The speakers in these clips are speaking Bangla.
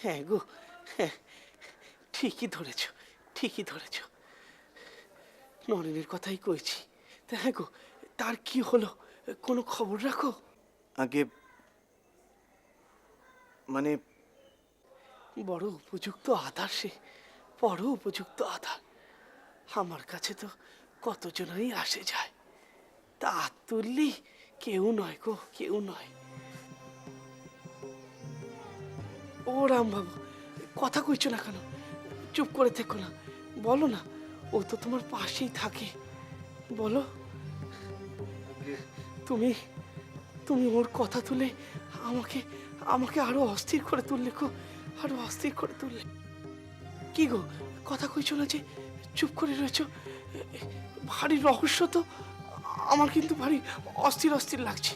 হ্যাঁ গো, হ্যাঁ, ঠিকই ধরেছ, ঠিকই ধরেছ। নরেনের কথাই কইছি। তা হ্যাঁ গো, তার কি হলো, কোনো খবর রাখো? আগে মানে বড় উপযুক্ত আধার সে, বড় উপযুক্ত আধার। আমার কাছে তো কতজনই আসে যায়, তা তুললি কেউ নয় গো, কেউ নয়। ও রাম বাবু, কথা কইছো না কেন? চুপ করে থেকো না, বলো না। ও তো তোমার পাশেই থাকে, বলো। তুমি তুমি ওর কথা তুলে আমাকে আমাকে আরো অস্থির করে তুললে গো, আরো অস্থির করে তুললে। কি গো, কথা কইছো না যে, চুপ করে রয়েছো? ভারী রহস্য তো, আমার কিন্তু ভারী অস্থির অস্থির লাগছে।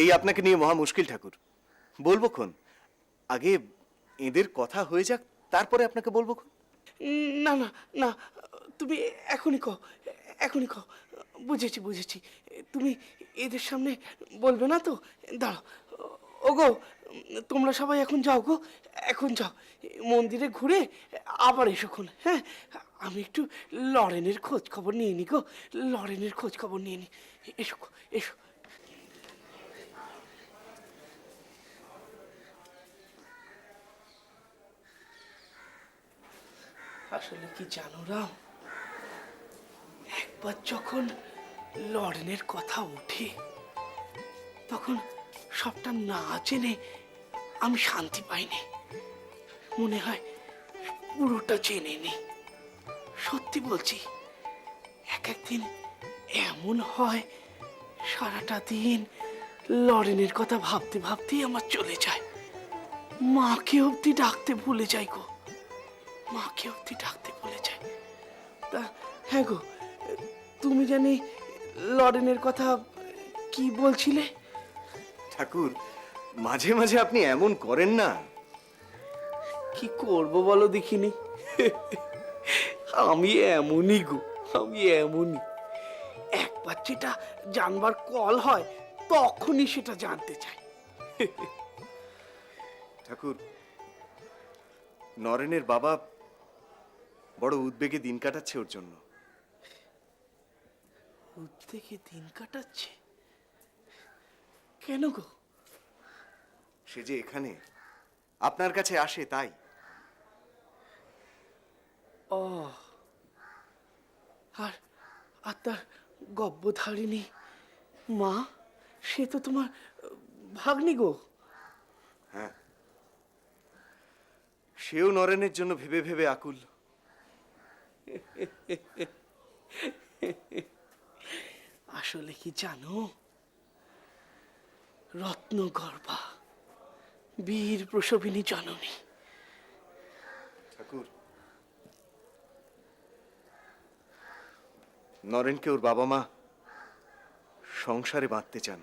এই আপনাকে নিয়ে মহা মুশকিল ঠাকুর। বলবো খন, আগে এদের কথা হয়ে যাক, তারপরে আপনাকে বলবো খন। না না না, তুমি এখনই কও, এখনই কও। বুঝেছি বুঝেছি, তুমি এদের সামনে বলবে না তো? দাঁড়াও। ওগো, তোমরা সবাই এখন যাও গো, এখন যাও। মন্দিরে ঘুরে আবার এসোখন, হ্যাঁ? আমি একটু লরেনের খোঁজ খবর নিয়ে নি গো, লরেনের খোঁজ খবর নিয়ে নি। এসো গো, এসো। আসলে কি জানো রাম, একবার যখন লরেনের কথা ওঠে, তখন সবটা না জেনে আমি শান্তি পাইনি। মনে হয় পুরোটা জেনে নি। সত্যি বলছি, এক একদিন এমন হয় সারাটা দিন লরেনের কথা ভাবতে ভাবতেই আমার চলে যায়। মাকে অব্দি ডাকতে ভুলে যাই গো, মাকে অব্দি ডাকতে ভুলে যাই। তা হ্যাঁ গো, তুমি জানি লরেনের কথা কি বলছিলে? ঠাকুর, মাঝে মাঝে আপনি এমন করেন না। কি করব বলো দেখিনি। আমি এমনই গো, আমি এমনই। একবার যেটা জানবার কল হয়, তখনই সেটা জানতে চাই। ঠাকুর, নরেনের বাবা বড় উদ্বেগে দিন কাটাচ্ছে ওর জন্য। উদ্বেগে দিন কাটাচ্ছে? কেন গো? সে যে এখানে আপনার কাছে আসে তাই। ও, আর আর তার গব্বধারিণী মা, সে তো তোমার ভাগ্নি গো। হ্যাঁ, সেও নরেনের জন্য ভেবে ভেবে আকুল। আসলে কি জানো, রত্নগর্ভা, বীর প্রসবিনী জননী। ঠাকুর, নরেনকে ওর বাবা মা সংসারে বাঁধতে চান।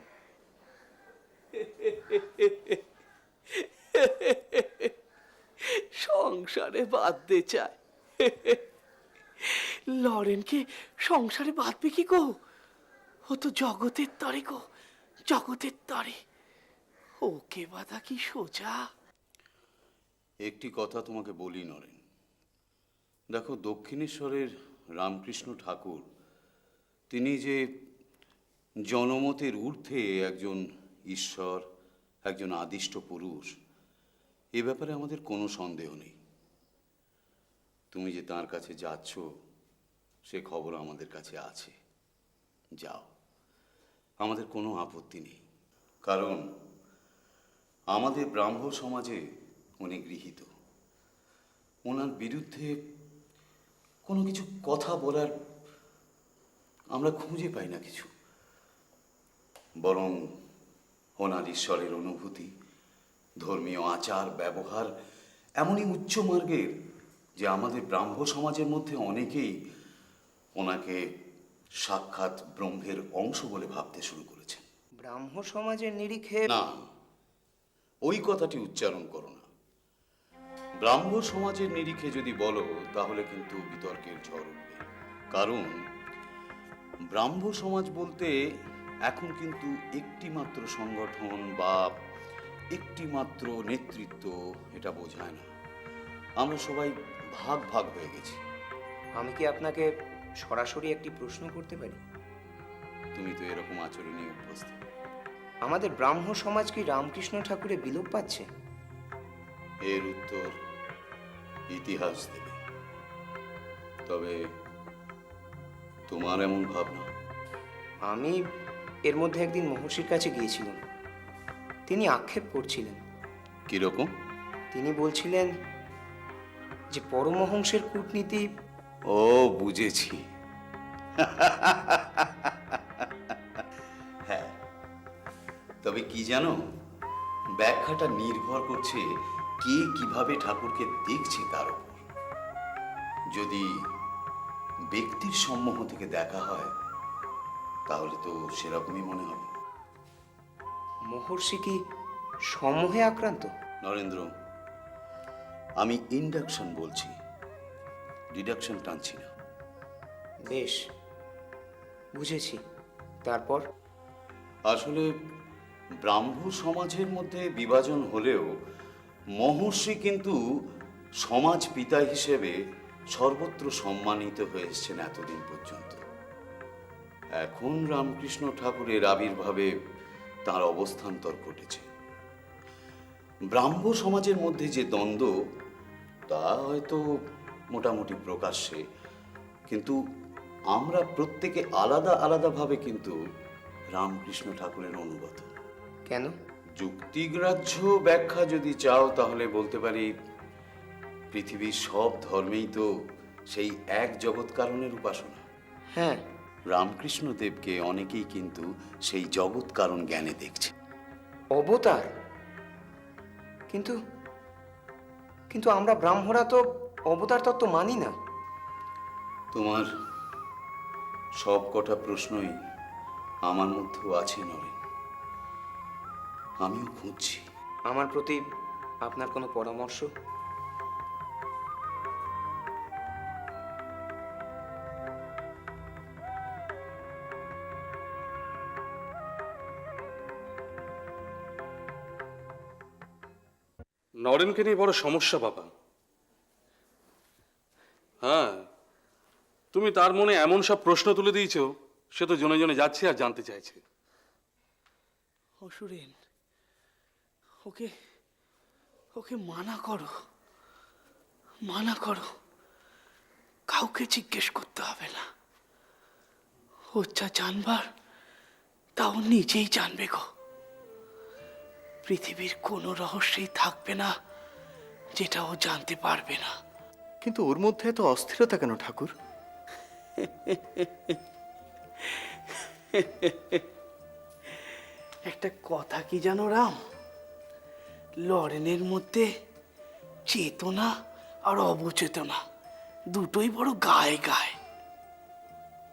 সংসারে বাঁধতে চায়? লরেনকে সংসারে বাঁধবে কি গো? ও তো জগতের তরে গো, জগতের তরে। ওকে বাঁধা কি সোজা? একটি কথা তোমাকে বলি নরেন, দেখো দক্ষিণেশ্বরের রামকৃষ্ণ ঠাকুর, তিনি যে জনমতের ঊর্ধ্বে একজন ঈশ্বর, একজন আদিষ্ট পুরুষ, এ ব্যাপারে আমাদের কোনো সন্দেহ নেই। তুমি যে তার কাছে যাচ্ছ সে খবর আমাদের কাছে আছে, যাও, আমাদের কোনো আপত্তি নেই। কারণ আমাদের ব্রাহ্ম সমাজে উনি গৃহীত, ওনার বিরুদ্ধে কোনো কিছু কথা বলার আমরা খুঁজে পাই না কিছু। বরং ওনার ঈশ্বরের অনুভূতি, ধর্মীয় আচার ব্যবহার এমনই উচ্চ মার্গের যে আমাদের ব্রাহ্ম সমাজের মধ্যে অনেকেই ওনাকে সাক্ষাৎ ব্রহ্মের অংশ বলে ভাবতে শুরু করেছেন। ব্রাহ্ম সমাজের নিরিখে না, ওই কথাটি উচ্চারণ করো না। ব্রাহ্ম সমাজের নিরিখে যদি বলো তাহলে কিন্তু বিতর্কের ঝড় উঠবে। কারণ ব্রাহ্ম সমাজ বলতে এখন কিন্তু একটি মাত্র সংগঠন বা একটি মাত্র নেতৃত্ব এটা বোঝায় না। আমরা সবাই ভাগ ভাগ হয়ে গেছি। আমি কি আপনাকে সরাসরি একটি প্রশ্ন করতে পারি? তুমি তো এরকম আচরণে অভ্যস্ত। আমাদের ব্রাহ্ম সমাজ কি রামকৃষ্ণ ঠাকুরে বিলোপ পাচ্ছে? এর উত্তর ইতিহাস দেবে। তবে তোমার এমন ভাবনা? আমি এর মধ্যে একদিন মহর্ষির কাছে গিয়েছিলাম। তিনি আক্ষেপ করছিলেন। কিরকম? তিনি বলছিলেন যে পরমহংসের কূটনীতি। ও, বুঝেছি। হ্যাঁ, তবে কি জানো, ব্যাখ্যাটা নির্ভর করছে কে কিভাবে ঠাকুরকে দেখছে তার উপর। যদি ব্যক্তির সম্মোহ থেকে দেখা হয় তাহলে তো সেরকমই মনে হবে। মহর্ষি কি সম্মোহে আক্রান্ত? নরেন্দ্র, আমি ইন্ডাকশন বলছি, ডিডাকশন টানছি না। বেশ, বুঝেছি। তারপর? আসলে ব্রাহ্ম সমাজের মধ্যে বিভাজন হলেও মহর্ষি কিন্তু সমাজ পিতা হিসেবে সর্বত্র সম্মানিত হয়ে এসেছেন এতদিন পর্যন্ত। এখন রামকৃষ্ণ ঠাকুরের আবির্ভাবে তার অবস্থান্তর ঘটেছে। ব্রাহ্ম সমাজের মধ্যে যে দ্বন্দ্ব, তা হয়তো মোটামুটি প্রকাশ্যে, কিন্তু আমরা প্রত্যেকে আলাদা আলাদাভাবে কিন্তু রামকৃষ্ণ ঠাকুরের অনুগত। কেন? যুক্তিগ্রাহ্য ব্যাখ্যা যদি চাও তাহলে বলতে পারি, পৃথিবীর সব ধর্মেই তো সেই এক জগৎ কারণের উপাসনা। হ্যাঁ, রামকৃষ্ণ দেবকে অনেকেই কিন্তু সেই জগৎ কারণ জ্ঞানে দেখছে। অবতার। কিন্তু কিন্তু আমরা ব্রাহ্মরা তো অবতার তত্ত্ব মানি না। তোমার সব কটা প্রশ্নই আমার মধ্যেও আছে নরেন, আমিও খুঁজছি। আমার প্রতি আপনার কোনো পরামর্শ? নরেনকে নিয়ে বড় সমস্যা বাবা। হ্যাঁ, তুমি তার মনে এমন সব প্রশ্ন তুলে দিয়েছ, সে তো জনে জনে যাচ্ছে আর জানতে চাইছে। অসুরেন, ওকে ওকে মানা করো, মানা করো। কাউকে জিজ্ঞেস করতে হবে না। ও যা জানবার তাও নিজেই জানবে গো। পৃথিবীর কোনো রহস্যই থাকবে না যেটা ও জানতে পারবে না। কিন্তু ওর মধ্যে এত অস্থিরতা কেন ঠাকুর? একটা কথা কি জানো রাম, লরেনের মধ্যে চেতনা আর অবচেতনা দুটোই বড় গায়ে গায়ে।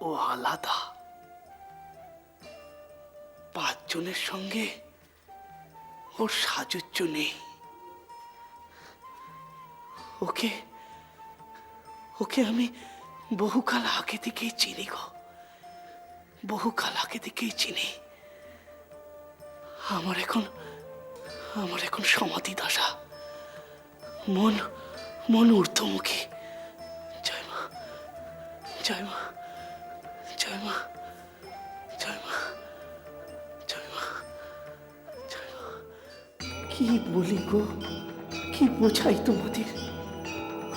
ও আলাদা। 5 জনের সঙ্গে ওর সাজুজ্য নেই। ওকে ওকে আমি বহুকাল আগে থেকেই চিনি গো, বহুকাল আগে থেকেই চিনি। আমার এখন সমাধি দশা, মন মন ঊর্ধ্বমুখী। জয় মা, জয় মা, জয় মা, জয় মা, জয় মা, জয় মা। কি বলি গো, কি বোঝাই তোমাদের?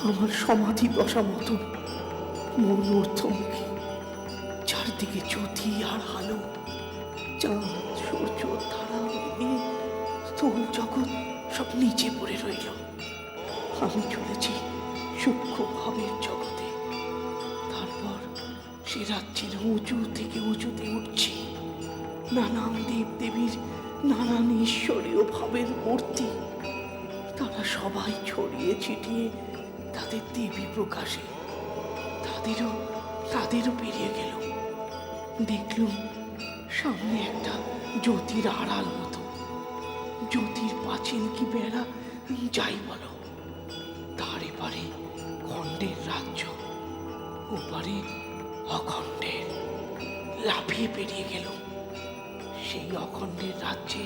আমার সমাধি দশা মতন মন ঊর্ধ্বমুখী, চারদিকে জ্যোতি আর আলো, চাঁদ সূর্য তারা মিলিয়ে স্থূল জগৎ সব নিচে পড়ে রইল। আমি চলেছি সূক্ষ্ম ভাবের জগতে। তারপর সে রাজ্যের উঁচু থেকে উঁচুতে উঠছি। নানান দেব দেবীর, নানান ঈশ্বরীয় ভাবের মূর্তি, তারা সবাই ছড়িয়ে ছিটিয়ে তাদের দেবী প্রকাশে। তাদেরও পেরিয়ে গেল। দেখলুম সামনে একটা জ্যোতির আড়াল মতো, জ্যোতির পাঁচিল কি বেড়া যাই বলো। তার এপারে খণ্ডের রাজ্য, ওপারে অখণ্ডের। লাফিয়ে পেরিয়ে গেল। সেই অখণ্ডের রাজ্যে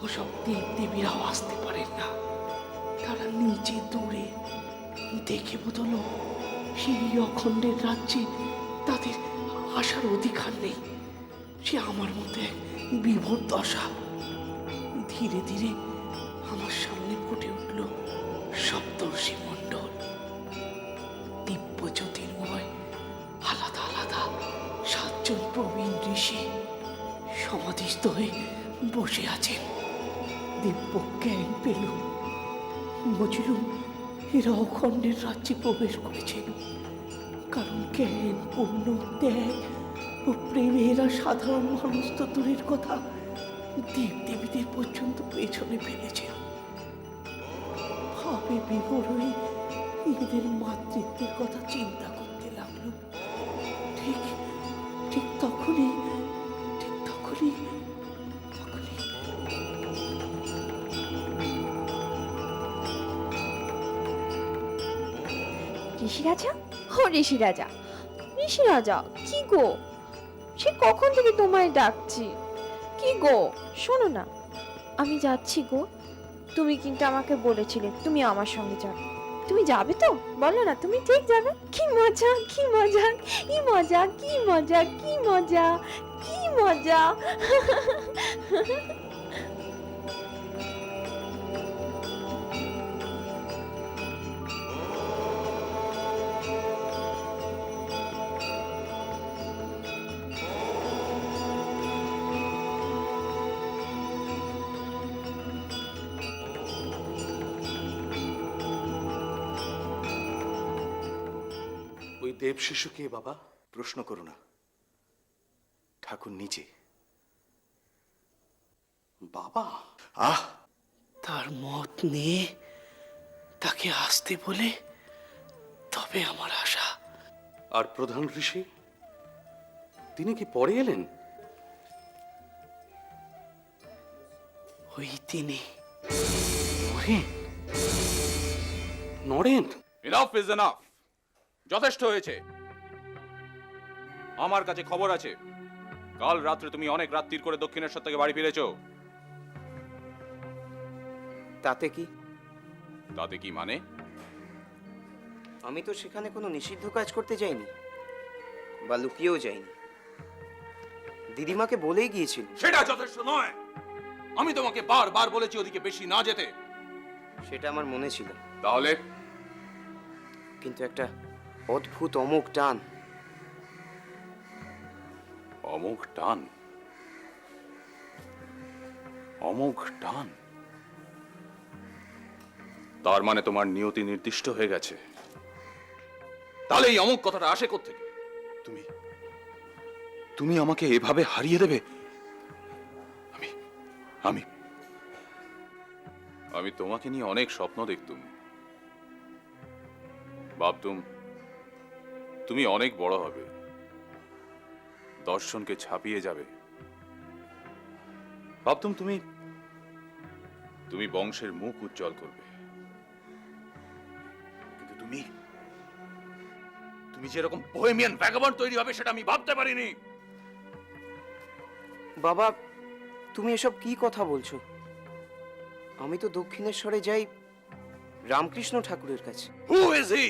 ওসব দেব দেবীরাও আসতে পারেন না। তারা নিচে দূরে দেখে বোধলো সেই অখণ্ডের রাজ্যে তাদের আসার অধিকার নেই। সে আমার মতো এক বিভোর দশা। ধীরে ধীরে আমার সামনে ফুটে উঠল সপ্তর্ষি মণ্ডল, দিব্য জ্যোতির্ময়, আলাদা আলাদা 7 জন প্রবীণ ঋষি সমাধিস্থ হয়ে বসে আছেন। দিব্য জ্ঞান পেলুম, বুঝলুম এরা অখণ্ডের রাজ্যে প্রবেশ করেছেন। কারণ জ্ঞান, পূর্ণ, ত্যাগ ও প্রেমে এরা সাধারণ মানুষ তো দূরের কথা, দেব দেবীদের পর্যন্ত পেছনে ফেলেছেন। ভাবে বিভোর হয়ে এদের মাতৃত্বের কথা চিন্তা করতে লাগলো। ঠিক ঠিক তখনই ঠিক তখনই তখনই ঋষিরাজা, ও ঋষিরাজা, ঋষিরাজা, কি গো, সে কখন থেকে তোমায় ডাকছি। কি গো, শোনো না, আমি যাচ্ছি গো। তুমি কিন্তু আমাকে বলেছিলে তুমি আমার সঙ্গে যাবে। তুমি যাবে তো? বলো না, তুমি ঠিক যাবে? কি মজা, কি মজা, কি মজা, কি মজা, কি মজা, কি মজা। ওই দেব শিশু কে বাবা? প্রশ্ন করো না, ঠাকুর নিজে। বাবা? আহ, তার মত নিয়ে তাকে আসতে বলে তবে আমার আশা। আর প্রধান ঋষি তিনি কি পরে এলেন? ওই তিনি Naren. Naren? Enough is enough, যথেষ্ট হয়েছে। আমার কাছে খবর আছে কাল রাত্রে তুমি অনেক রাত্রির করে দক্ষিণেশ্বর থেকে বাড়ি ফিরেছো। তাতে কি? তাতে কি মানে? আমি তো সেখানে কোনো নিষিদ্ধ কাজ করতে যাইনি, বা লুকিয়েও যাইনি। দিদিমাকে বলেই গিয়েছিল। সেটা যথেষ্ট নয়। আমি তোমাকে বারবার বলেছি ওদিকে বেশি না যেতে। সেটা আমার মনে ছিল, তাহলে কিন্তু একটা অদ্ভুত অমোঘ টান। অমোঘ টান? অমোঘ টান? তার মানে তোমার নিয়তি নির্দিষ্ট হয়ে গেছে। তাহলে এই অমোঘ কথাটা আসে কোত্থেকে? তুমি তুমি আমাকে এভাবে হারিয়ে দেবে? আমি আমি আমি তোমাকে নিয়ে অনেক স্বপ্ন দেখতুম, ভাবতুম তুমি অনেক বড় হবে, দর্শনকে ছাপিয়ে যাবে। ভাবতুম তুমি তুমি বংশের মুখ উজ্জ্বল করবে। কিন্তু তুমি তুমি যেরকম বোহেমিয়ান ভ্যাগাবন্ড তৈরি হবে সেটা আমি ভাবতে পারিনি। বাবা, তুমি এসব কি কথা বলছো? আমি তো দক্ষিণেশ্বরে যাই রামকৃষ্ণ ঠাকুরের কাছে। Who is he?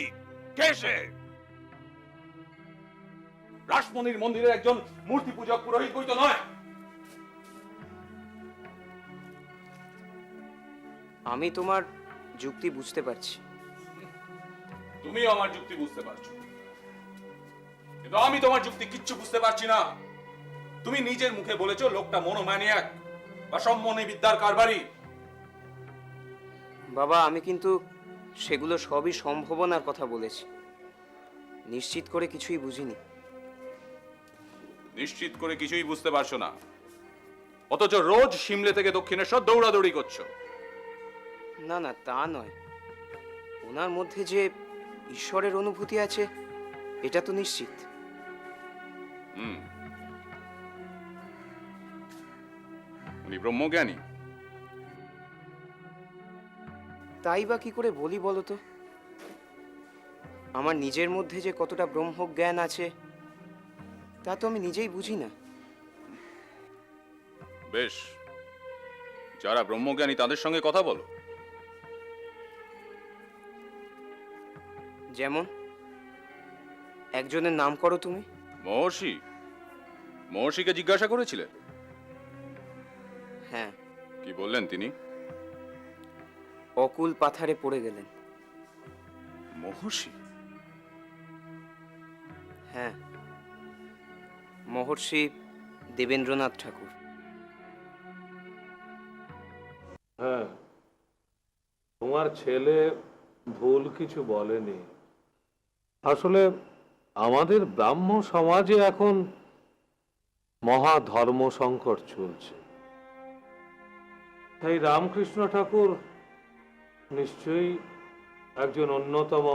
কে সে? রাসমণির মন্দিরের একজন মূর্তি পূজক পুরোহিত বই তো নয়। আমি তোমার যুক্তি বুঝতে পারছি। তুমিও আমার যুক্তি বুঝতে পারছো, কিন্তু আমি তোমার যুক্তি কিচ্ছু বুঝতে পারছি না। তুমি নিজের মুখে বলেছো লোকটা মনোম্যানিয়াক বা সম্মোহনী বিদ্যার কারবারি। বাবা, আমি কিন্তু সেগুলো সবই সম্ভাবনার কথা বলেছি, নিশ্চিত করে কিছুই বুঝিনি। নিশ্চিত করে কিছুই বুঝতে পারছো না, অথচ রোজ সিমলে থেকে দক্ষিণেশ্বর দৌড়াদৌড়ি করছো। না না, তা নয়। ওনার মধ্যে যে ঈশ্বরের অনুভূতি আছে এটা তো নিশ্চিত। উনি ব্রহ্মজ্ঞানী। তাই বা কি করে বলি বলো তো? আমার নিজের মধ্যে যে কতটা ব্রহ্মজ্ঞান আছে তা তো আমি নিজেই বুঝি না। বেশ, যারা ব্রহ্মজ্ঞানী তাদের সঙ্গে কথা বলো। যেমন একজনের নাম করো তুমি। মহর্ষি, মহর্ষিকে জিজ্ঞাসা করেছিলে? হ্যাঁ, কি বললেন তিনি? অকুল পাথারে পড়ে গেলেন। মহর্ষি? হ্যাঁ, মহর্ষি দেবেন্দ্রনাথ ঠাকুর। হ্যাঁ, তোমার ছেলে ভুল কিছু বলেনি। আসলে আমাদের ব্রাহ্ম সমাজে এখন মহা ধর্ম সংকট চলছে, তাই রামকৃষ্ণ ঠাকুর নিশ্চয়ই একজন অন্যতম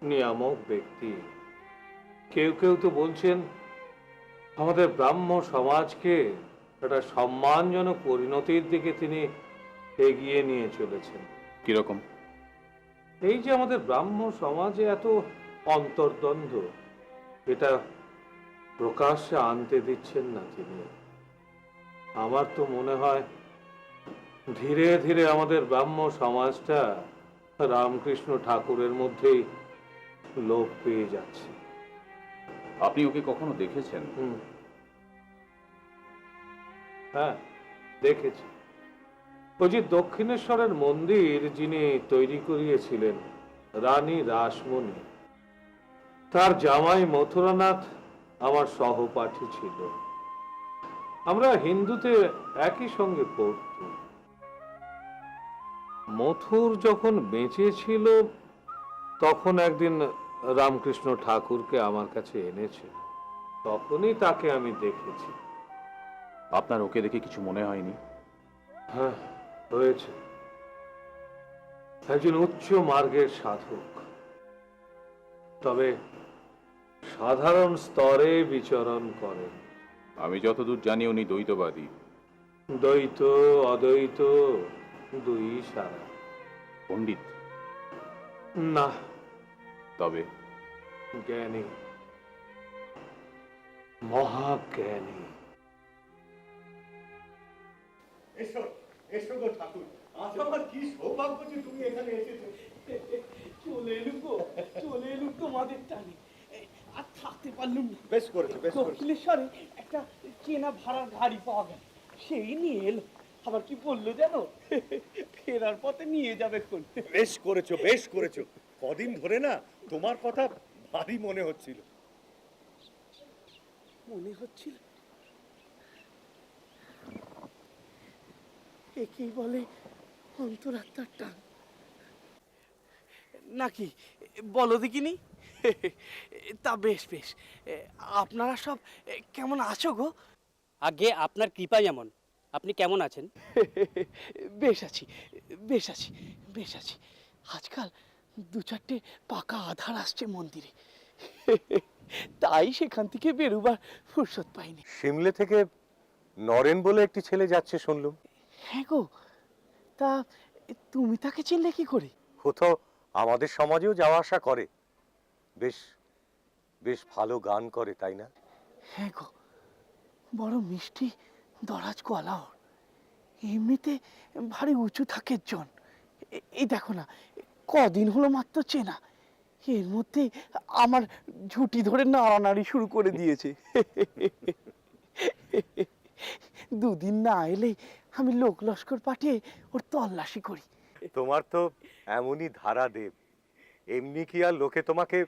নিয়ামক ব্যক্তি। কেউ কেউ তো বলছেন আমাদের ব্রাহ্ম সমাজকে একটা সম্মানজনক পরিণতির দিকে তিনি এগিয়ে নিয়ে চলেছেন। কিরকম? এই যে আমাদের ব্রাহ্ম সমাজে এত অন্তর্দ্বন্দ্ব, এটা প্রকাশ্যে আনতে দিচ্ছেন না তিনি। আমার তো মনে হয় ধীরে ধীরে আমাদের ব্রাহ্ম সমাজটা রামকৃষ্ণ ঠাকুরের মধ্যেই লোপ পেয়ে যাচ্ছে। আপনি ওকে কখনো দেখেছেন? হ্যাঁ, দেখেছি। ওই যে দক্ষিণেশ্বরের মন্দির যিনি তৈরি করিয়েছিলেন, রানী রাসমণি, তার জামাই মথুরানাথ আমার সহপাঠী ছিল। আমরা হিন্দুতে একই সঙ্গে পড়তুম। মথুর যখন বেঁচে ছিল তখন একদিন রামকৃষ্ণ ঠাকুরকে আমার কাছে এনেছিল, তখনই তাকে আমি দেখেছি। আপনার ওকে দেখে কিছু মনে হয়নি? হ্যাঁ, হয়েছে। একজন উচ্চ মার্গের সাধক, তবে সাধারণ স্তরে বিচরণ করেন। আমি যতদূর জানি উনি দ্বৈতবাদী। দ্বৈত অদ্বৈত দুই সারা। পণ্ডিত? না, তবে জ্ঞানী, মহাজ্ঞানী। এসো এসো গো ঠাকুর, আজ আমার কি সৌভাগ্য যে তুমি এখানে এসেছো। চলে এলুম গো, চলে এলুম তোমাদের টানে। আর থাকতে পারলুম না। বেশ করেছো, বেশ করেছো। দক্ষিণেশ্বরে একটা চেনা ভাড়ার গাড়ি পাওয়া গেল, সেই নিয়ে এলো। আবার কি বললো জানো, ফেরার পথে নিয়ে যাবে কোন। বেশ করেছো, বেশ করেছো। কদিন ধরে না তোমার কথা ভারী মনে হচ্ছিল। মনে হচ্ছিল একেই বলে অন্তরাত্মার টান নাকি, বলো দেখিনি। তা বেশ বেশ, আপনারা সব কেমন আছো গো? আগে আপনার কৃপা যেমন। আপনি কেমন আছেন? বেশ আছি, বেশ আছি, বেশ আছি। আজকাল দু চারটে পাকা আধার আসছে মন্দিরে, তাই সেখান থেকে বেরোবার ফুরসত পাইনি। সিমলে থেকে নরেন বলে একটি ছেলে যাচ্ছে শুনলুম। হ্যাঁ গো, তা তুমি তাকে চিনলে কি করে? ও তো আমাদের সমাজেও যাওয়া আসা করে। বেশ বেশ ভালো গান করে, তাই না? হ্যাঁ গো, বড় মিষ্টি দরাজ গলা ওর। এমনিতে ভারী উঁচু থাকের জন। এই দেখো না, কদিন হলো মাত্র চেনা, এর মধ্যে আমার ঝুঁটি ধরে নাড়ানাড়ি শুরু করে দিয়েছে। দুদিন না এলেই আমি লোক লস্কর পাঠিয়ে ওর তল্লাশি করি। তোমার তো এমনই ধারা দেব, এমনি কি আর লোকে তোমাকে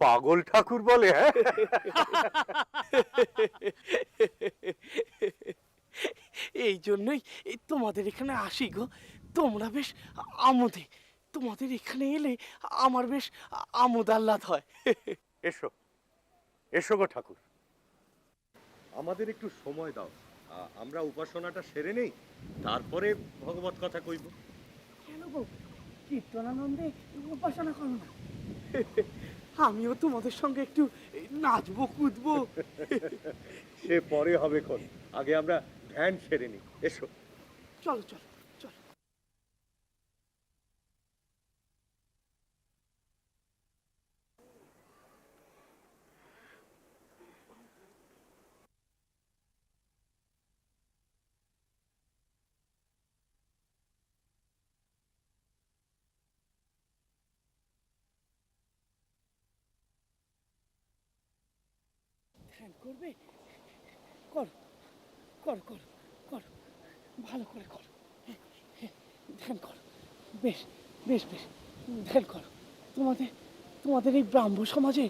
পাগল ঠাকুর বলে? হ্যাঁ, এই জন্যই তোমাদের এখানে আসি গো। তোমরা বেশ আমোদে, তোমাদের এখানে এলে আমার বেশ আমোদ আহ্লাদ হয়। এসো এসো গো ঠাকুর, আমাদের একটু সময় দাও। আমরা উপাসনাটা সেরে নেই, তারপরে ভগবত কথা কইব। কেন গো, কীর্তনানন্দে উপাসনা করো না? আমিও তোমাদের সঙ্গে একটু নাচবো কুদবো। সে পরে হবে কোন, আগে আমরা ধ্যান সেরে নিই। এসো। চলো চলো চলো। ধ্যান করবে? করো করো করো করো, ভালো করে করো, ধ্যান করো, বেশ বেশ বেশ, ধ্যান করো। তোমাদের তোমাদের এই ব্রাহ্ম সমাজে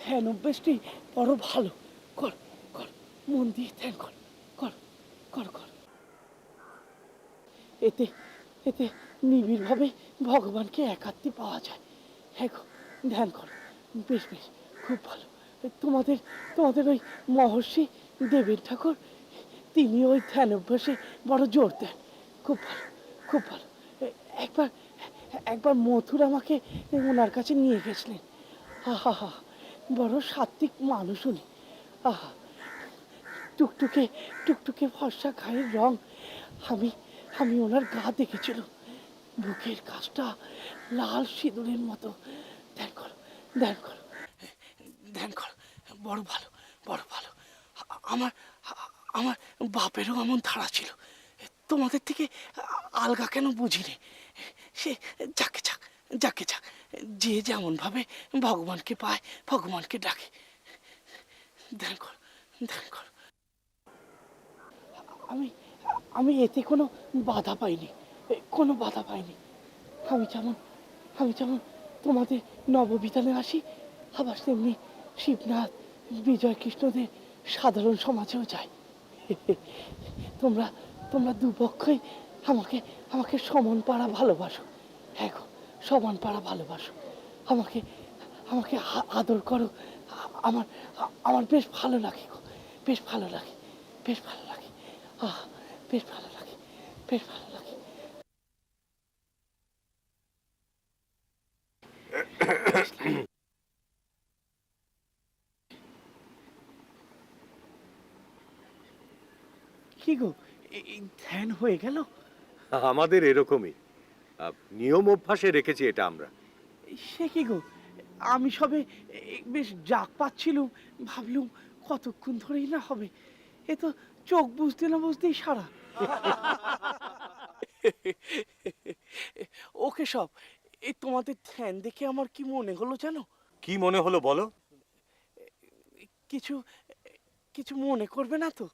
ধ্যান অভ্যেসটি বড় ভালো। কর কর, মন দিয়ে ধ্যান কর, কর কর কর। এতে এতে নিবিড়ভাবে ভগবানকে একাত্মে পাওয়া যায়। হ্যাঁ গো, ধ্যান করো, বেশ বেশ, খুব ভালো। তোমাদের তোমাদের ওই মহর্ষি দেবের ঠাকুর, তিনি ওই ধ্যান অভ্যাসে বড় জোর দেন। খুব ভালো, খুব ভালো। একবার একবার মথুর আমাকে ওনার কাছে নিয়ে গেছিলেন। আহা হা, বড় সাত্বিক মানুষ উনি। আহা, টুকটুকে টুকটুকে ফর্সা গায়ের রং। আমি আমি ওনার গা দেখেছিলাম, বুকের কাজটা লাল সিঁদুরের মতো। ধ্যান করো, ধ্যান করো, ধ্যান করো, বড় ভালো, বড় ভালো। আমার আমার বাপেরও এমন ধারা ছিল, তোমাদের থেকে আলগা কেন বুঝিনি। সে যাকে যাক, যাকে যাক, যে যেমন ভাবে ভগবানকে পায়, ভগবানকে ডাকে। ধ্যান কর, ধ্যান কর। আমি আমি এতে কোনো বাধা পাইনি, কোনো বাধা পাইনি। আমি যেমন তোমাদের নববিধানে আসি, আবার তেমনি শিবনাথ, বিজয় কৃষ্ণদের সাধারণ সমাজেও যাই। তোমরা তোমরা দুপক্ষই আমাকে আমাকে সমান পাড়া ভালোবাসো। হ্যাঁ গো, সমান পাড়া ভালোবাসো। আমাকে আমাকে আদর করো। আমার আমার বেশ ভালো লাগে গো, বেশ ভালো লাগে, বেশ ভালো লাগে। আহ, বেশ ভালো লাগে, বেশ ভালো লাগে। কি গো, এই ধ্যান হয়ে গেল? আমাদের এরকমই নিয়ম অভ্যাসে রেখেছি এটা আমরা। সে কি গো, আমি সবে বেশ জাগ পাচ্ছিলুম, ভাবলুম কতক্ষণ ধরেই না হবে। এ তো চোখ বুঝতে না বুঝতেই সারা। ওকে সব, এই তোমাদের ধ্যান দেখে আমার কি মনে হলো জানো? কি মনে হলো বলো? কিছু কিছু মনে করবে না তো?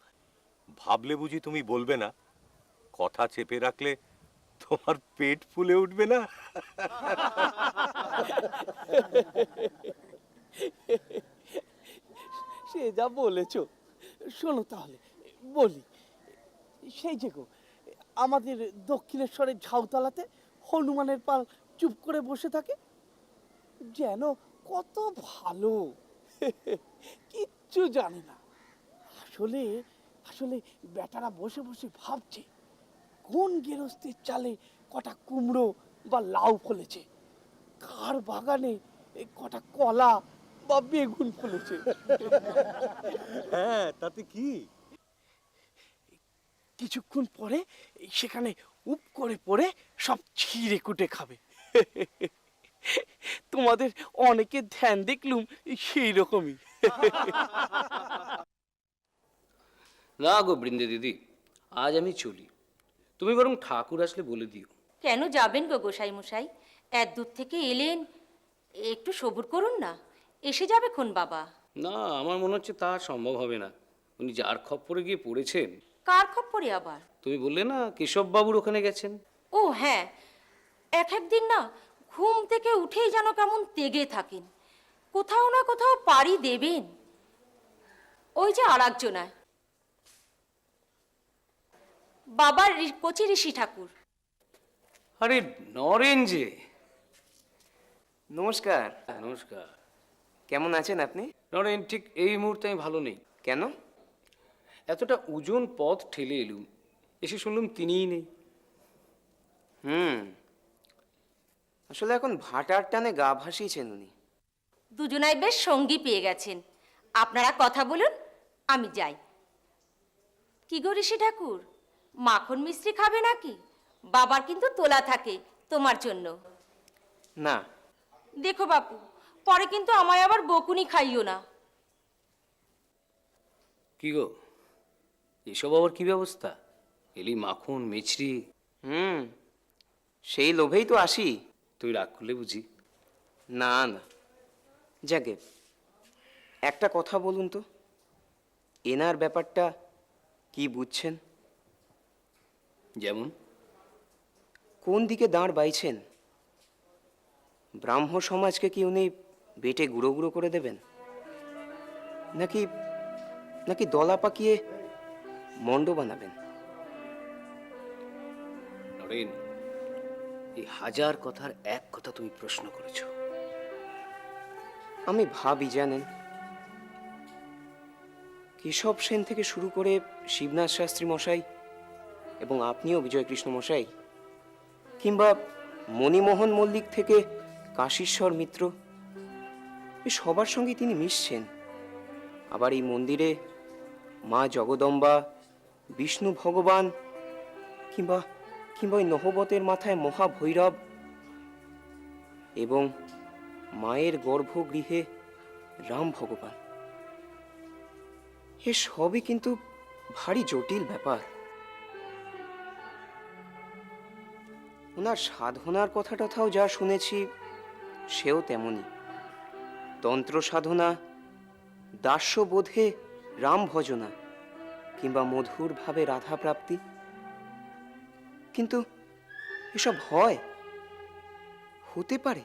ভাবলে বুঝি তুমি বলবে না? কথা চেপে রাখলে তোমার পেট ফুলে উঠবে না? সে যা বলেছো। শোনো তাহলে বলি। সেই যে গো, আমাদের দক্ষিণেশ্বরের ঝাউতলাতে হনুমানের পাল চুপ করে বসে থাকে, যেন কত ভালো, কিচ্ছু জানে না। আসলে আসলে বেটারা বসে বসে ভাবছে কোন গেরস্তের চালে কটা কুমড়ো বা লাউ ফলেছে, কার বাগানে কটা কলা বা বেগুন ফলেছে। হ্যাঁ, তাতে কি? কিছুক্ষণ পরে সেখানে উপ করে পড়ে সব ছিঁড়ে কুটে খাবে। তোমাদের অনেকে ধ্যান দেখলুম সেই রকমই। না গো বৃন্দে দিদি, আজ আমি চলি। তুমি বরং ঠাকুর আসলে বলে দিও। কেন যাবেন গো গোসাই মশাই? এত দূর থেকে এলেন, একটু সবুর করুন না, এসে যাবে কোন বাবা। না, আমার মনে হচ্ছে তা সম্ভব হবে না। উনি যার খপ্পরে গিয়ে পড়েছেন। কার খপ্পরে আবার? তুমি বললে না কেশববাবুর ওখানে গেছেন। ও হ্যাঁ, একদিন না ঘুম থেকে উঠেই যেন কেমন তেগে থাকেন, কোথাও না কোথাও পাড়ি দেবেন। ওই যে আর একজনায়, বাবার কচি ঋষি ঠাকুর। আরে নরেন যে। নমস্কার। নমস্কার। কেমন আছেন আপনি? নরেন, ঠিক এই মুহূর্তে আমি ভালো নেই। কেন? এতটা ওজন পথ ঠেলে এলুম, এসে শুনলাম তিনিই নেই। আসলে এখন ভাটার টানে গা ভাসিয়েছেন উনি। দুজনাই বেশ সঙ্গী পেয়ে গেছেন। আপনারা কথা বলুন, আমি যাই। কি গো ঋষি ঠাকুর, মাখন মিষ্টি খাবে নাকি? বাবার কিন্তু তোলা থাকে তোমার জন্য। না। দেখো বাপু, পরে কিন্তু আমায় আবার বকুনি খাইও না। কি গো, এসব আবার কি ব্যবস্থা? এলি মাখন মিছরি। সেই লোভেই তো আসি। তুই রাগ করলে বুঝি? না না, যাকে একটা কথা বলুন তো। এনার ব্যাপারটা কি বুঝছেন? যেমন? কোন দিকে দাঁড় বাইছেন? ব্রাহ্ম সমাজকে কি উনি বেটে গুঁড়ো গুঁড়ো করে দেবেন, নাকি নাকি দলা পাকিয়ে মণ্ড বানাবেন? নরেন, এই হাজার কথার এক কথা তুমি প্রশ্ন করেছ। আমি ভাবি জানেন, কেশব সেন থেকে শুরু করে শিবনাথ শাস্ত্রী মশাই এবং আপনিও বিজয় কৃষ্ণ মশাই, কিংবা মণিমোহন মল্লিক থেকে কাশীশ্বর মিত্র, এ সবার সঙ্গে তিনি মিশছেন। আবার এই মন্দিরে মা জগদম্বা, বিষ্ণু ভগবান, কিংবা কিংবা ওই নহবতের মাথায় মহাভৈরব এবং মায়ের গর্ভগৃহে রাম ভগবান, এ সবই কিন্তু ভারী জটিল ব্যাপার। ওনার সাধনার কথা টথাও যা শুনেছি সেও তেমনি। তন্ত্র সাধনা, দাস্যবোধে রাম ভজনা, কিংবা মধুর ভাবে রাধা প্রাপ্তি। কিন্তু এসব হয়, হতে পারে?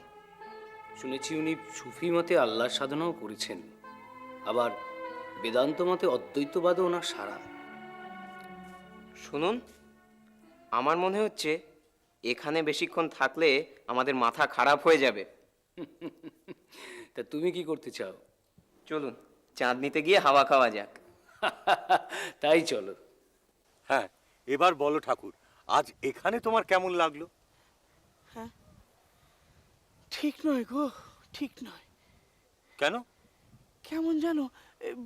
শুনেছি উনি সুফি মতে আল্লাহর সাধনাও করেছেন, আবার বেদান্ত মতে অদ্বৈতবাদও ওনার সারা। শুনুন, আমার মনে হচ্ছে এখানে বেশিক্ষণ থাকলে আমাদের মাথা খারাপ হয়ে যাবে। তা তুমি কি করতে চাও? চলুন চাঁদনিতে গিয়ে হাওয়া খাওয়া যাক। তাই চলো। হ্যাঁ, এবার বলো ঠাকুর, আজ এখানে তোমার কেমন লাগলো? ঠিক নয় গো, ঠিক নয়। কেন? কেমন যেন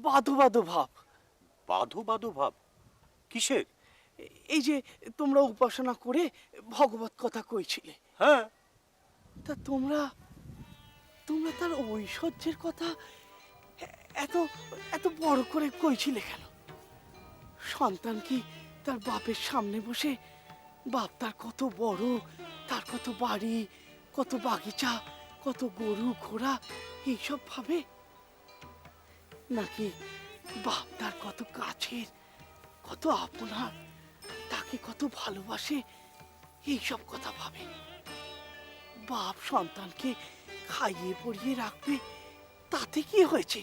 বাধো বাধো ভাব। বাধো বাধো ভাব? কিসের? এই যে তোমরা উপাসনা করে ভগবত কথা কইছিলে, হ্যাঁ, তা তোমরা তোমরা তার ঐশ্বর্যের কথা এত এত বড় করে কইছিলে কেন? সন্তান কি তার বাপের সামনে বসে বাপ তার কত বড়, তার কত বাড়ি, কত বাগিচা, কত গরু ঘোড়া এইসব ভাবে? নাকি বাপ তার কত কাছের, কত আপনার, তাকে কত ভালোবাসে এইসব কথা ভাবে? বাপ সন্তানকে খাইয়ে পরিয়ে রাখবে, তাতে কি হয়েছে?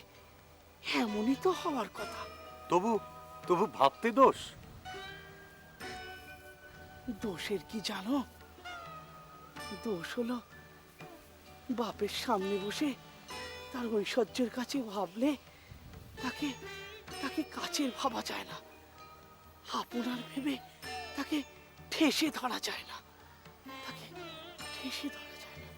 এমনই তো হওয়ার কথা। তবু তবু ভাবতে দোষ? দোষের কি জানো? দোষ হলো বাপের সামনে বসে তার ঐশ্বর্যের কাছে ভাবলে তাকে তাকে কাছের ভাবা যায় না, আপনার ভেবে তাকে ঠেসে ধরা যায় না, তাকে ঠেসে ধরা যায় না।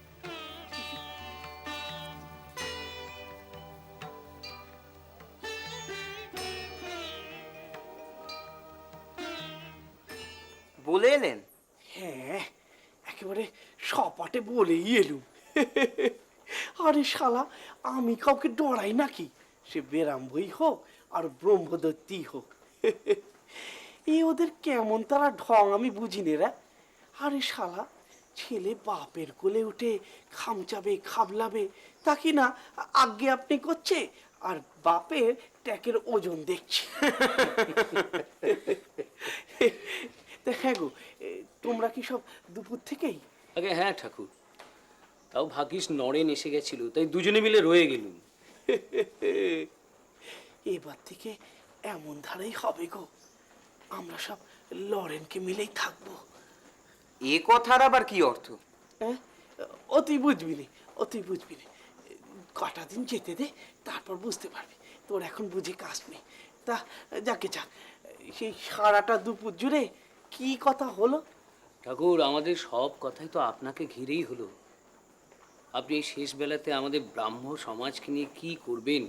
বলে এলেন? হ্যাঁ, একেবারে সপাটে বলেই এলুম। আরে শালা, আমি কাউকে ডরাই নাকি? সে বেরাম্বই হোক আর ব্রহ্মদত্তই হোক। এ ওদের কেমন তারা ঢং আমি বুঝি নে রে। আরে শালা, ছেলে বাপের কোলে উঠে খামচাবে খাবলাবে, তা কি না আজ্ঞে আপনি করছে, আর বাপের ট্যাকের ওজন দেখছে। তা হ্যাঁ গো, তোমরা কি সব দুপুর থেকেই? আগে হ্যাঁ ঠাকুর, তাও ভাগ্যিস নরেন এসে গেছিল, তাই দুজনে মিলে রয়ে গেলুম। এবার থেকে এমন ধারাই হবে গো, আমরা সব লরেনকে মিলেই থাকবো। এ কথার আবার কি অর্থ? হ্যাঁ, অতি বুঝবি নে, অতি বুঝবি নে। কটা দিন যেতে দে, তারপর বুঝতে পারবি। তোর এখন বুঝে কাজ নেই। তা যাকে যাক, সেই সারাটা দুপুর জুড়ে কি কথা হলো? ঠাকুর, আমাদের সব কথাই তো আপনাকে ঘিরেই হলো। আপনি এই শেষ বেলাতে আমাদের ব্রাহ্ম সমাজকে নিয়ে কি করবেন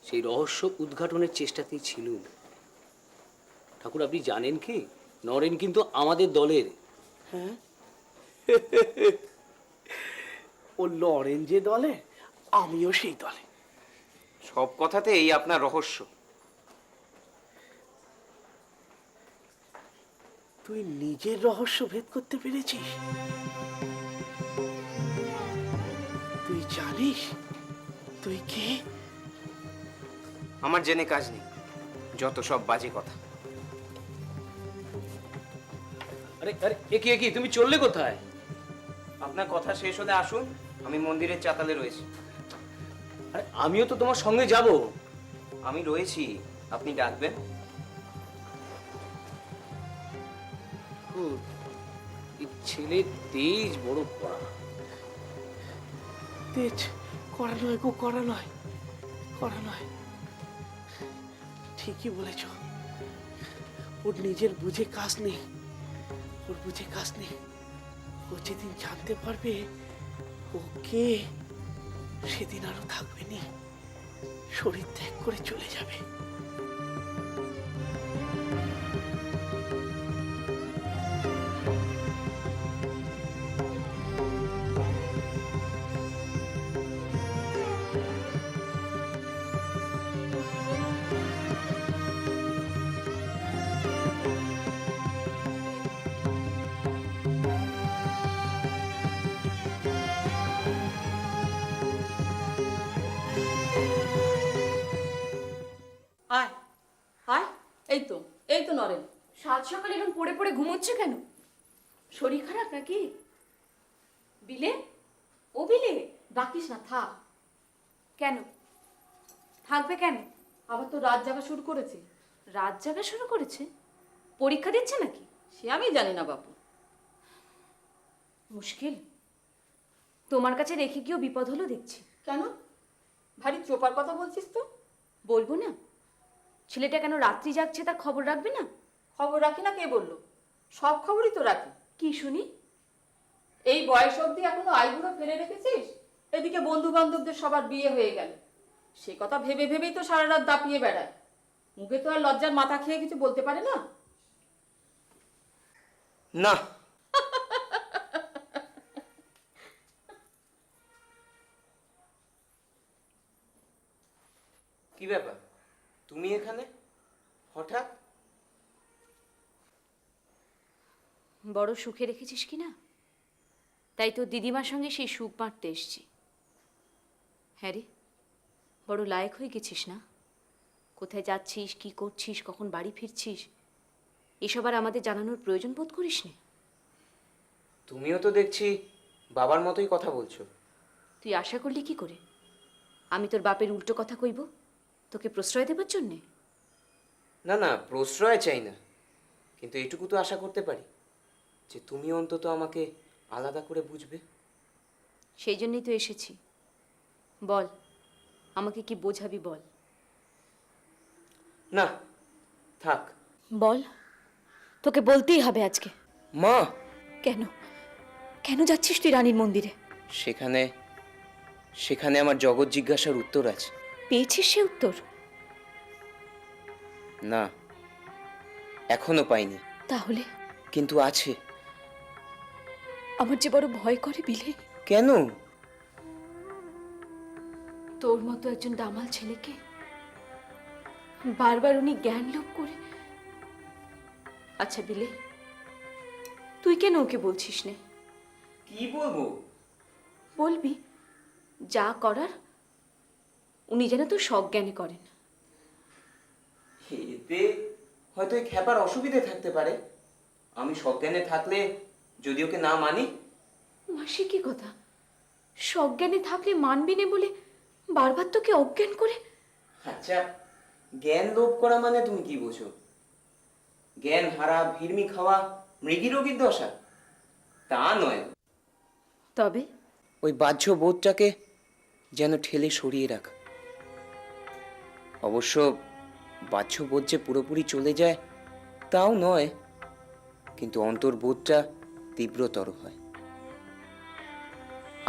সেই রহস্য উদ্ঘাটনের চেষ্টাতেই ছিলুম। ঠাকুর, আপনি জানেন কি, নরেন কিন্তু আমাদের দলের। হ্যাঁ, ও লরেন যে দলে, আমিও সেই দলে। সব কথাতে এই আপনার রহস্য। তুই নিজের রহস্য ভেদ করতে পেরেছিস? তুই জানিস তুই কে? আমার জেনে কাজ নেই। যত সব বাজে কথা। আরে আরে এ কি তুমি চললে কোথায়? আপনার কথা শেষ হলে আসুন, আমি মন্দিরের চাতালে রয়েছি। আরে আমিও তো তোমার সঙ্গে যাব। আমি রয়েছি, আপনি ডাকবেন। এই ছেলে তেজ বড় কড়া। তেজ করা নয় গো, করা নয়, করা নয়। ঠিকই বলেছ, ওর নিজের বুঝে কাজ নেই, ওর বুঝে কাজ নেই। ও যেদিন জানতে পারবে ওকে, সেদিন আরো থাকবে নি, শরীর ত্যাগ করে চলে যাবে। আয় আয়, এই তো নরেন। সাত সকালে এরকম পড়ে পড়ে ঘুমোচ্ছে কেন? শরীর খারাপ নাকি? বিলে, ও বিলে, ডাকিস না, থাক। কেন থাকবে কেন? আবার তো রাত জাগা শুরু করেছে। রাত জাগা শুরু করেছে? পরীক্ষা দিচ্ছে নাকি? সে আমি জানি না বাপু। মুশকিল, তোমার কাছে রেখে গিয়েও বিপদ হলো দেখছি। কেন? ভারী চোপার কথা বলছিস তো। বলবো না? ছেলেটা কেন রাত্রি জাগছে তার খবর রাখবে না? খবর রাখি না কে বললো? সব খবরই তো রাখি। কি শুনি? এই বয়স অবধি এখনো আইবুড়ো ফেলে রেখেছিস? এদিকে বন্ধু বান্ধবদের সবার বিয়ে হয়ে গেল, সে কথা ভেবে ভেবেই তো সারা রাত দাপিয়ে বেড়ায়। মুখে তো আর লজ্জার মাথা খেয়ে কিছু বলতে পারে না। না, কি ব্যাপার, তুমি এখানে হঠাৎ? বড় সুখে রেখেছিস কি না, তাই তো দিদিমার সঙ্গে সেই সুখ বাঁটতে এসছি। হ্যাঁ রে, বড় লায়ক হয়ে গেছিস না? কোথায় যাচ্ছিস, কি করছিস, কখন বাড়ি ফিরছিস, এসব আর আমাদের জানানোর প্রয়োজন বোধ করিস নে। তুমিও তো দেখছি বাবার মতোই কথা বলছো। তুই আশা করলি কি করে আমি তোর বাপের উল্টো কথা কইব তোকে প্রশ্রয় দেবার জন্যে? না না, প্রশ্রয় চাই না, কিন্তু এটুকু তো আশা করতে পারি যে তুমি অন্তত আমাকে আলাদা করে বুঝবে। সেই জন্যই তো এসেছি। বল, আমাকে কি বোঝাবি বল। না থাক। বল, তোকে বলতেই হবে আজকে। মা, কেন কেন যাচ্ছিস তুই রানীর মন্দিরে? সেখানে সেখানে আমার জগৎ জিজ্ঞাসার উত্তর আছে। পেয়েছিস সে উত্তর? না, এখনো পাইনি। তাহলে? কিন্তু আছে। আমার যে বড় ভয় করে বিলে। কেন? তোর মতো একজন দামাল ছেলেকে বারবার উনি জ্ঞান লোভ করে। আচ্ছা বিলে, তুই কেন ওকে বলছিস নে? কি বলবো? বলবি যা করার উনি যেন তোর সজ্ঞানে করেন। এতে হয়তো এই খ্যাপার অসুবিধে থাকতে পারে। আমি সজ্ঞানে থাকলে যদি ওকে না মানি। মাসি কি কথা, সজ্ঞানে থাকলে মানবি নে বলে বারবার তোকে অজ্ঞান করে। আচ্ছা, জ্ঞান লোভ করা মানে তুমি কি বোঝো? জ্ঞান হারা, ভিড়মি খাওয়া, মৃগী রোগীর দশা? তা নয়। তবে ওই বাহ্য বোধটাকে যেন ঠেলে সরিয়ে রাখা। অবশ্য বাহ্য বোধ যে পুরোপুরি চলে যায় তাও নয়, কিন্তু অন্তর্বোধটা তীব্রতর হয়।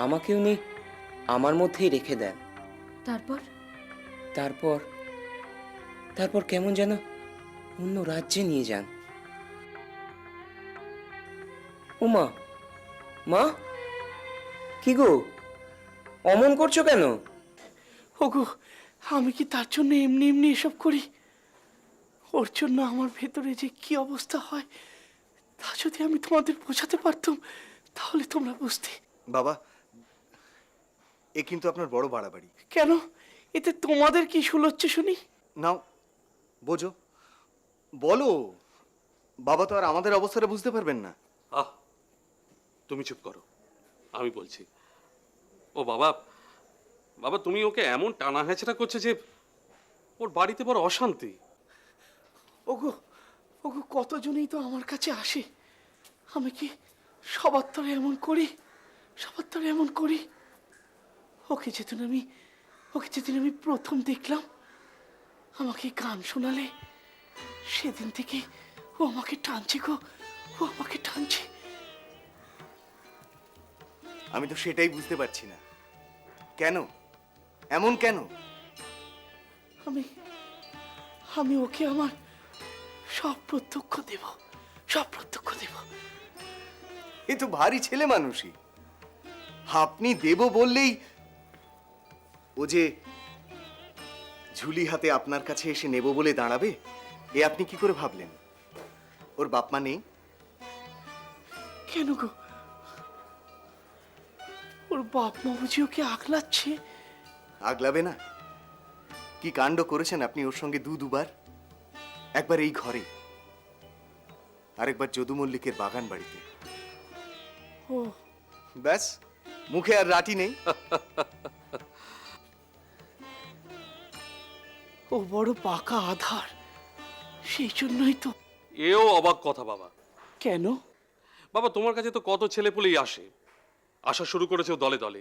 আমাকে উনি আমার মধ্যেই রেখে দেন। তারপর? তারপর তারপর কেমন যেন অন্য রাজ্যে নিয়ে যান। উমা, মা, কি গো, অমন করছো কেন? ওগো, আমি কি তার জন্য এমনি এমনি এসব করি? ওর জন্য আমার ভেতরে যে কি অবস্থা হয় তা যদি আমি তোমাদের বোঝাতে পারতাম তাহলে তোমরা বুঝতে। বাবা, এ কিন্তু আপনার বড় বাড়াবাড়ি। কেন? এতে তোমাদের কি শুলোচ্ছে শুনি? নাও, বোঝো, বলো। বাবা তো আর আমাদের অবস্থাটা বুঝতে পারবেন না। আহ, তুমি চুপ করো, আমি বলছি। ও বাবা, বাবা তুমি ওকে এমন টানা হেঁচড়া করছে যে ওর বাড়িতে বড় অশান্তি। ওগো ওগো, কতজনই তো আমার কাছে আসে, আমি কি সবার তরে এমন করি? সবার তরে এমন করি? ওকে যেদিন আমি প্রথম দেখলাম, আমাকে গান শোনালে, সেদিন থেকে ও আমাকে টানছে গো, ও আমাকে টানছে। আমি তো সেটাই বুঝতে পারছি না, কেন এমন কেন? আমি ওকে আমার সব প্রত্যক্ষ দেব, সব প্রত্যক্ষ দেব। এ তো ভারী ছেলে মানুষই। আপনি দেব বললেই ও যে ঝুলি হাতে আপনার কাছে এসে নেব বলে দাঁড়াবে, এ আপনি কি করে ভাবলেন? ওর বাপ মা নেই? কেন গো, ওর বাপ মা বুঝি ওকে আগলাচ্ছে? আগলাবে না? কি কাণ্ড করেছেন আপনি ওর সঙ্গে দুবার। একবার এই ঘরে, আরেকবার যদু মল্লিকের বাগান বাড়িতে। ও ব্যাস, মুখে আর রাটি নেই। ও বড় পাকা আধার, সেই জন্যই তো। এও অবাক কথা বাবা। কেন? বাবা তোমার কাছে তো কত ছেলেপুলেই আসে, আসা শুরু করেছে দলে দলে।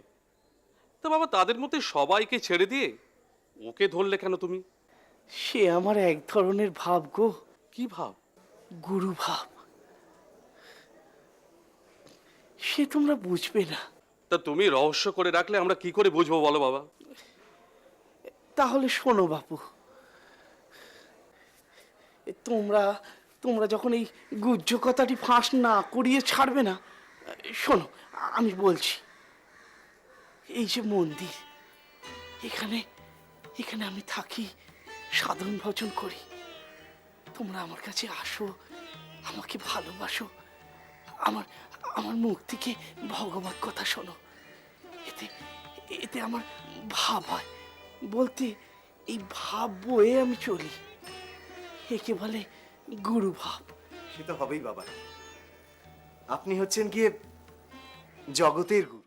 তা বাবা তাদের মধ্যে সবাইকে ছেড়ে দিয়ে ওকে ধরলে কেন তুমি? সে আমার এক ধরনের ভাব গো। কি ভাব? গুরু ভাব। সে তোমরা বুঝবে না। তা তুমি রহস্য করে রাখলে আমরা কি করে বুঝবো বলো বাবা? তাহলে শোনো বাপু, তোমরা যখন এই গুহ্য কথাটি ফাঁস না করিয়ে ছাড়বে না, শোনো আমি বলছি। এই যে মন্দির, এখানে আমি থাকি, সাধন ভজন করি। তোমরা আমার কাছে আসো, আমাকে ভালোবাসো, আমার মুখ থেকে ভগবত কথা শোনো। এতে আমার ভাব হয়, বলতে এই ভাব বয়ে আমি চলি। একে বলে গুরু ভাব। সে তো হবেই বাবা, আপনি হচ্ছেন গিয়ে জগতের গুরু।